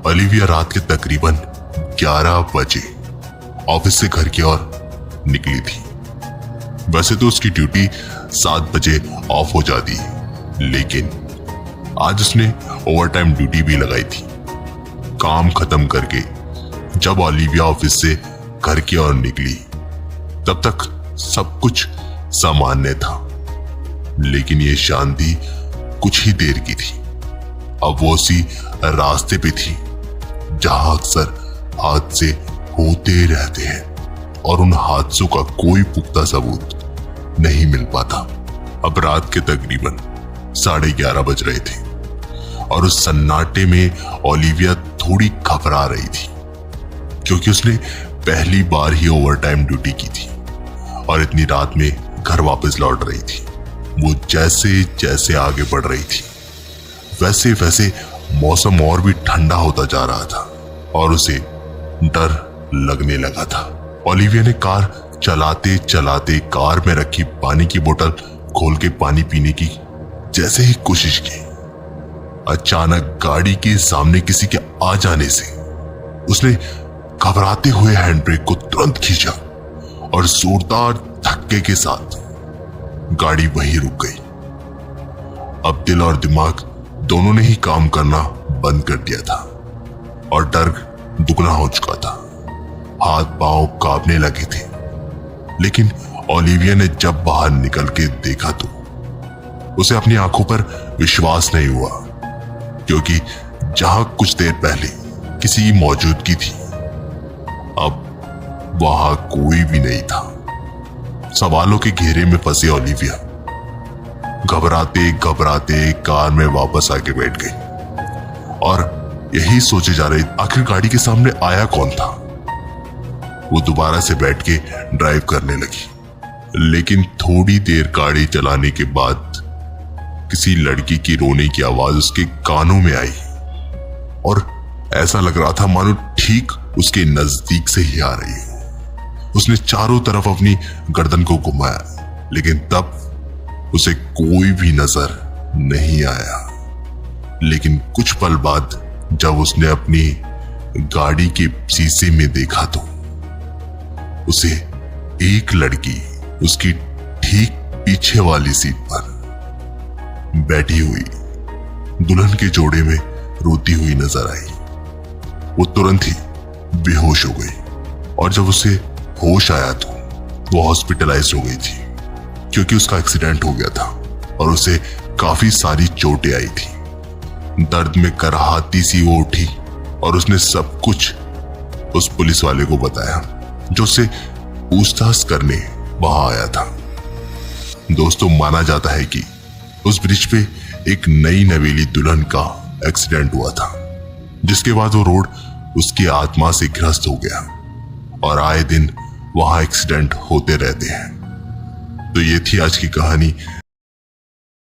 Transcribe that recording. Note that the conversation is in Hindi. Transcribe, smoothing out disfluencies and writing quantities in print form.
ओलिविया रात के तकरीबन 11 बजे ऑफिस से घर की ओर निकली थी। वैसे तो उसकी ड्यूटी 7 बजे ऑफ हो जाती है, लेकिन आज उसने ओवरटाइम ड्यूटी भी लगाई थी। काम खत्म करके जब ओलिविया ऑफिस से घर की ओर निकली तब तक सब कुछ सामान्य था, लेकिन ये शांति कुछ ही देर की थी। अब वो उसी रास्ते पे थी जहां अक्सर हादसे होते रहते हैं और उन हादसों का कोई पुख्ता सबूत नहीं मिल पाता। अब रात के तकरीबन 11:30 बज रहे थे और उस सन्नाटे में ओलिविया थोड़ी घबरा रही थी, क्योंकि उसने पहली बार ही ओवरटाइम ड्यूटी की थी और इतनी रात में घर वापस लौट रही थी। वो जैसे जैसे आगे बढ़ रही थी वैसे वैसे मौसम और भी ठंडा होता जा रहा था और उसे डर लगने लगा था। ओलिविया ने कार चलाते चलाते कार में रखी पानी की बोतल खोल के पानी पीने की जैसे ही कोशिश की, अचानक गाड़ी के सामने किसी के आ जाने से उसने घबराते हुए हैंड ब्रेक को तुरंत खींचा और जोरदार धक्के के साथ गाड़ी वहीं रुक गई। अब दिल और दिमाग दोनों ने ही काम करना बंद कर दिया था और डर दुगना हो चुका था। हाथ पांव कांपने लगे थे, लेकिन ओलिविया ने जब बाहर निकल के देखा तो उसे अपनी आंखों पर विश्वास नहीं हुआ, क्योंकि जहां कुछ देर पहले किसी की मौजूदगी थी, अब वहां कोई भी नहीं था। सवालों के घेरे में फंसे ओलिविया घबराते घबराते कार में वापस आके बैठ गई और यही सोचे जा रही आखिर गाड़ी के सामने आया कौन था। वो दोबारा से बैठ के ड्राइव करने लगी, लेकिन थोड़ी देर गाड़ी चलाने के बाद किसी लड़की की रोने की आवाज उसके कानों में आई और ऐसा लग रहा था मानो ठीक उसके नजदीक से ही आ रही है। उसने चारों तरफ अपनी गर्दन को घुमाया, लेकिन तब उसे कोई भी नजर नहीं आया। लेकिन कुछ पल बाद जब उसने अपनी गाड़ी के शीशे में देखा तो उसे एक लड़की उसकी ठीक पीछे वाली सीट पर बैठी हुई दुल्हन के जोड़े में रोती हुई नजर आई। वो तुरंत ही बेहोश हो गई और जब उसे होश आया तो वो हॉस्पिटलाइज हो गई थी, क्योंकि उसका एक्सीडेंट हो गया था और उसे काफी सारी चोटें आई थी। दर्द में कराहती सी वो उठी और उसने सब कुछ उस पुलिस वाले को बताया जो उसे पूछताछ करने वहां आया था। दोस्तों, माना जाता है कि उस ब्रिज पे एक नई नवेली दुल्हन का एक्सीडेंट हुआ था, जिसके बाद वो रोड उसकी आत्मा से ग्रस्त हो गया और आए दिन वहां एक्सीडेंट होते रहते हैं। तो ये थी आज की कहानी